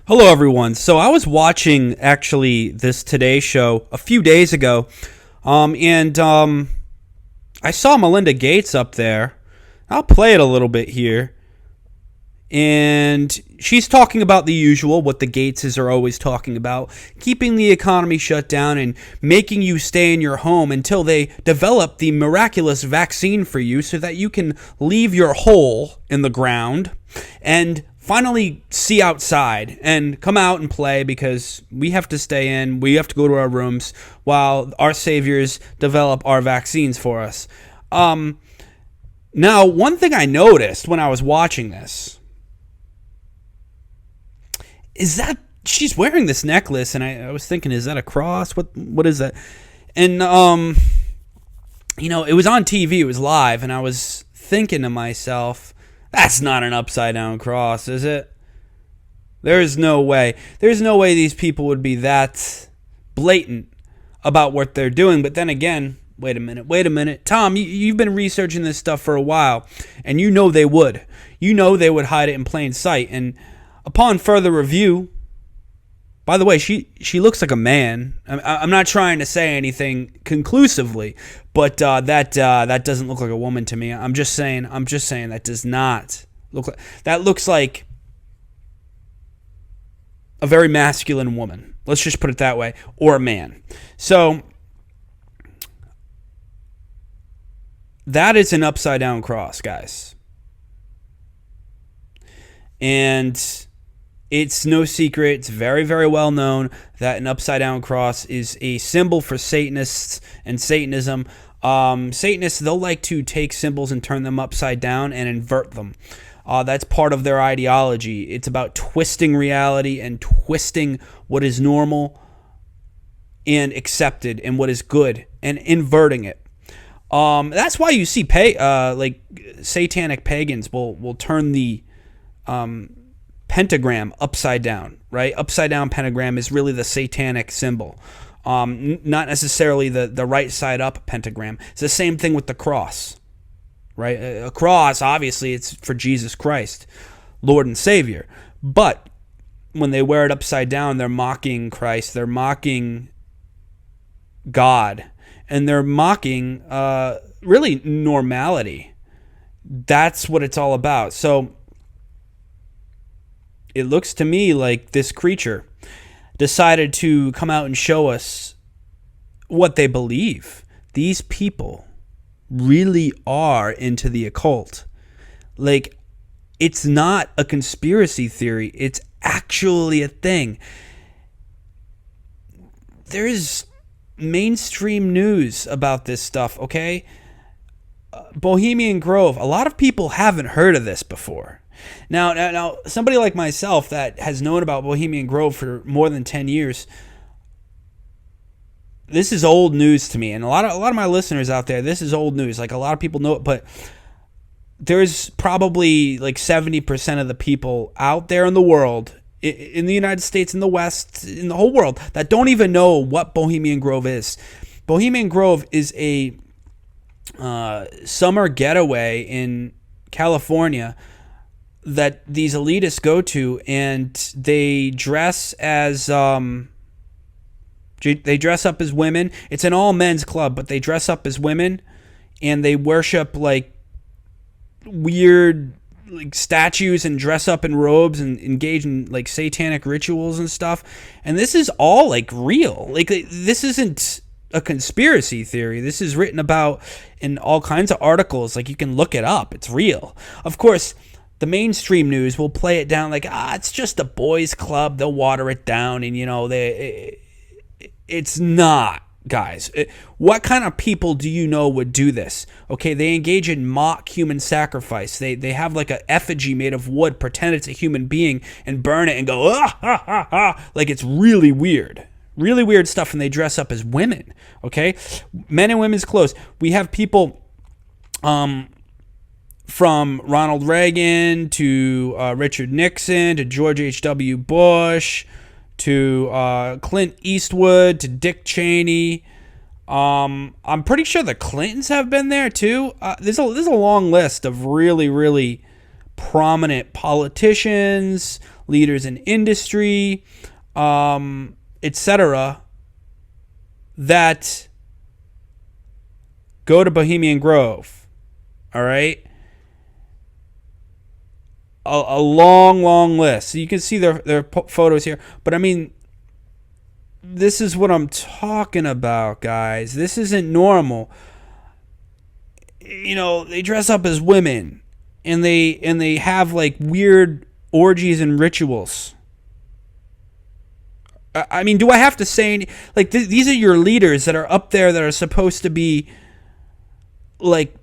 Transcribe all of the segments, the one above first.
Hello, everyone. So I was watching actually this Today Show a few days ago, and I saw Melinda Gates up there. I'll play it a little bit here, and she's talking about the usual, what the Gateses are always talking about, keeping the economy shut down and making you stay in your home until they develop the miraculous vaccine for you so that you can leave your hole in the ground and finally see outside and come out and play, because we have to stay in, we have to go to our rooms while our saviors develop our vaccines for us. Now, one thing I noticed when I was watching this is that she's wearing this necklace, and I was thinking, is that a cross? What is that? And it was on TV, it was live, and I was thinking to myself, that's not an upside down cross, is it? There's no way. There's no way these people would be that blatant about what they're doing. But then again, wait a minute. Tom, you've been researching this stuff for a while, and you know they would. You know they would hide it in plain sight. And upon further review, by the way, she looks like a man. I'm not trying to say anything conclusively, but that doesn't look like a woman to me. I'm just saying that does not look like. That looks like a very masculine woman. Let's just put it that way, or a man. So that is an upside down cross, guys, and it's no secret, it's very, very well known that an upside-down cross is a symbol for Satanists and Satanism. Satanists, they'll like to take symbols and turn them upside down and invert them. That's part of their ideology. It's about twisting reality and twisting what is normal and accepted and what is good and inverting it. That's why you see satanic pagans will turn the pentagram upside down, right? Upside down pentagram is really the satanic symbol. Not necessarily the right side up pentagram. It's the same thing with the cross, right? A cross, obviously, it's for Jesus Christ, Lord and Savior. But when they wear it upside down, they're mocking Christ, they're mocking God, and they're mocking really normality. That's what it's all about. So it looks to me like this creature decided to come out and show us what they believe. These people really are into the occult. Like, it's not a conspiracy theory. It's actually a thing. There's mainstream news about this stuff, okay? Bohemian Grove. A lot of people haven't heard of this before. Now, somebody like myself that has known about Bohemian Grove for more than 10 years, this is old news to me. And a lot of my listeners out there, this is old news. Like, a lot of people know it, but there's probably like 70% of the people out there in the world, in the United States, in the West, in the whole world, that don't even know what Bohemian Grove is. Bohemian Grove is a summer getaway in California that these elitists go to, and they dress as they dress up as women. It's an all men's club, but they dress up as women, and they worship like weird like statues and dress up in robes and engage in like satanic rituals and stuff. And this is all like real. Like, this isn't a conspiracy theory. This is written about in all kinds of articles. Like, you can look it up. It's real. Of course, the mainstream news will play it down like, it's just a boys' club. They'll water it down, and it's not, guys. What kind of people do you know would do this? Okay, they engage in mock human sacrifice. They have like a effigy made of wood, pretend it's a human being, and burn it and go, like, it's really weird. Really weird stuff, and they dress up as women, okay? Men and women's clothes. We have people from Ronald Reagan to Richard Nixon to George H.W. Bush to Clint Eastwood to Dick Cheney. I'm pretty sure the Clintons have been there too. There's a long list of really, really prominent politicians, leaders in industry, etc., that go to Bohemian Grove. All right? A long, long list. So you can see their photos here. But I mean, this is what I'm talking about, guys. This isn't normal. They dress up as women, and they have like weird orgies and rituals. I mean, do I have to say, like, these are your leaders that are up there that are supposed to be like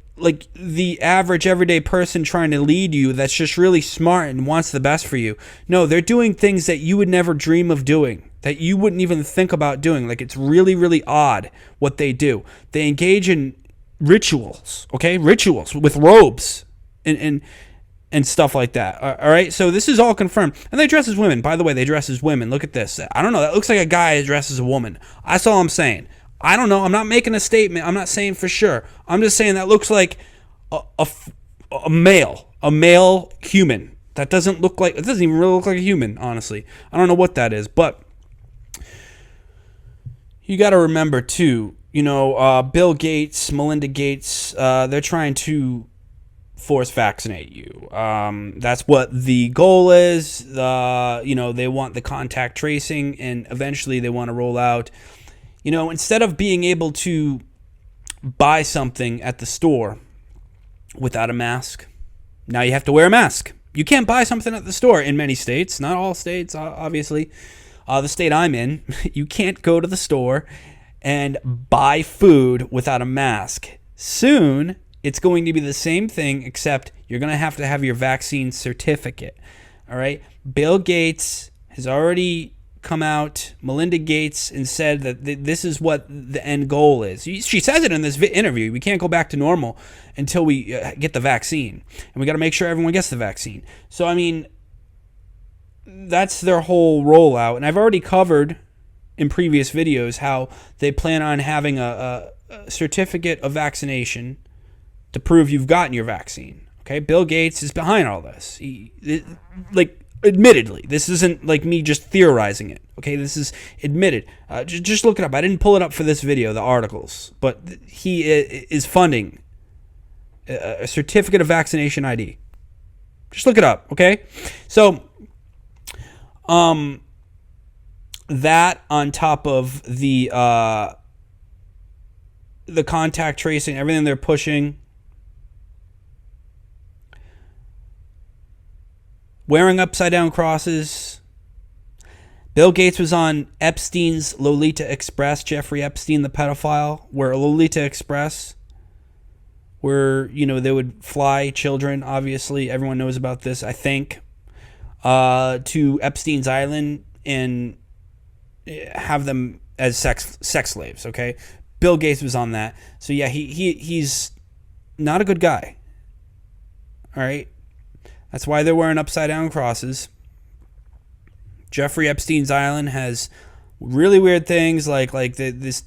the average everyday person trying to lead you, that's just really smart and wants the best for you. No, they're doing things that you would never dream of doing, that you wouldn't even think about doing. Like, it's really, really odd what they do. They engage in rituals, okay? Rituals with robes and stuff like that. All right? So this is all confirmed. And they dress as women. By the way, they dress as women. Look at this. I don't know. That looks like a guy dressed as a woman. That's all I'm saying. I don't know. I'm not making a statement. I'm not saying for sure. I'm just saying that looks like a male human. That doesn't look like, it doesn't even really look like a human, honestly. I don't know what that is, but you got to remember too, Bill Gates, Melinda Gates, they're trying to force vaccinate you. That's what the goal is. They want the contact tracing, and eventually they want to roll out, instead of being able to buy something at the store without a mask, now you have to wear a mask. You can't buy something at the store in many states, not all states, obviously. The state I'm in, you can't go to the store and buy food without a mask. Soon, it's going to be the same thing, except you're going to have your vaccine certificate. All right? Bill Gates has already come out, Melinda Gates, and said that this is what the end goal is. She says it in this interview. We can't go back to normal until we get the vaccine. And we got to make sure everyone gets the vaccine. So, I mean, that's their whole rollout. And I've already covered in previous videos how they plan on having a certificate of vaccination to prove you've gotten your vaccine. Okay? Bill Gates is behind all this. Admittedly, this isn't like me just theorizing it. Okay, this is admitted. Just look it up. I didn't pull it up for this video, the articles, but he is funding a certificate of vaccination ID. Just look it up. Okay, so that on top of the contact tracing, everything they're pushing. Wearing upside-down crosses. Bill Gates was on Epstein's Lolita Express, Jeffrey Epstein, the pedophile, where Lolita Express, where, they would fly children, obviously. Everyone knows about this, I think, to Epstein's Island and have them as sex slaves, okay? Bill Gates was on that. So, yeah, he's not a good guy. All right? That's why they're wearing upside-down crosses. Jeffrey Epstein's Island has really weird things like this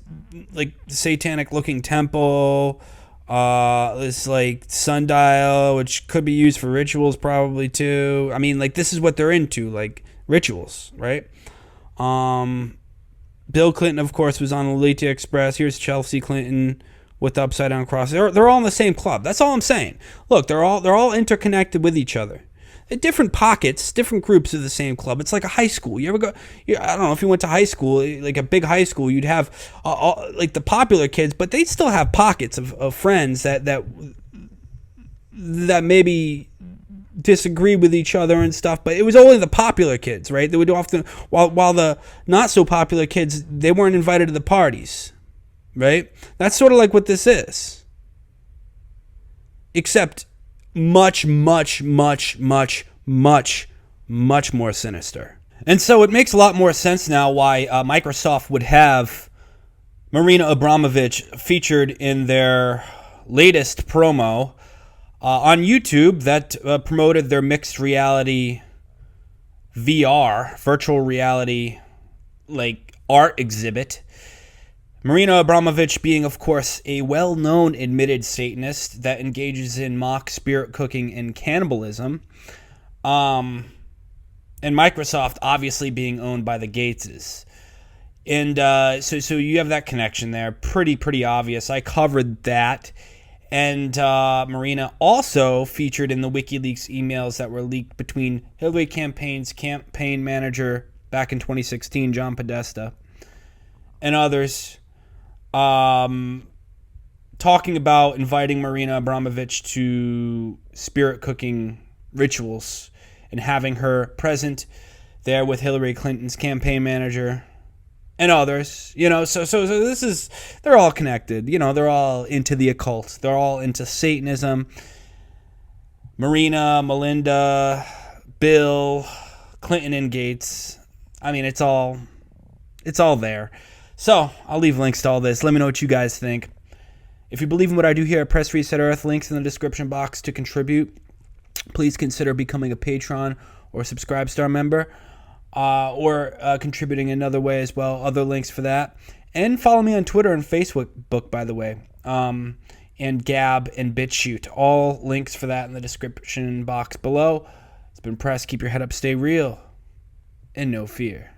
satanic-looking temple, this like sundial, which could be used for rituals probably too. I mean, this is what they're into, like rituals, right? Bill Clinton, of course, was on Lolita Express. Here's Chelsea Clinton with the upside down cross. They're all in the same club. That's all I'm saying. Look, they're all interconnected with each other. At different pockets, different groups of the same club. It's like a high school. You ever go? I don't know if you went to high school, like a big high school. You'd have like the popular kids, but they'd still have pockets of friends that maybe disagree with each other and stuff. But it was only the popular kids, right? They would often, while the not so popular kids, they weren't invited to the parties. Right? That's sort of like what this is. Except much, much, much, much, much, much more sinister. And so it makes a lot more sense now why Microsoft would have Marina Abramovich featured in their latest promo on YouTube that promoted their mixed reality VR, virtual reality, art exhibit. Marina Abramovich being, of course, a well-known admitted Satanist that engages in mock spirit cooking and cannibalism. And Microsoft obviously being owned by the Gateses. And so you have that connection there. Pretty obvious. I covered that. And Marina also featured in the WikiLeaks emails that were leaked between Hillary campaign's campaign manager back in 2016, John Podesta, and others, talking about inviting Marina Abramovich to spirit cooking rituals and having her present there with Hillary Clinton's campaign manager and others. So this is, they're all connected. They're all into the occult. They're all into Satanism. Marina, Melinda, Bill, Clinton, and Gates. I mean, it's all there. So I'll leave links to all this. Let me know what you guys think. If you believe in what I do here at Press Reset Earth, links in the description box to contribute. Please consider becoming a Patreon or Subscribe Star member, or contributing another way as well. Other links for that. And follow me on Twitter and Facebook, by the way, and Gab and BitChute. All links for that in the description box below. It's been Press. Keep your head up, stay real, and no fear.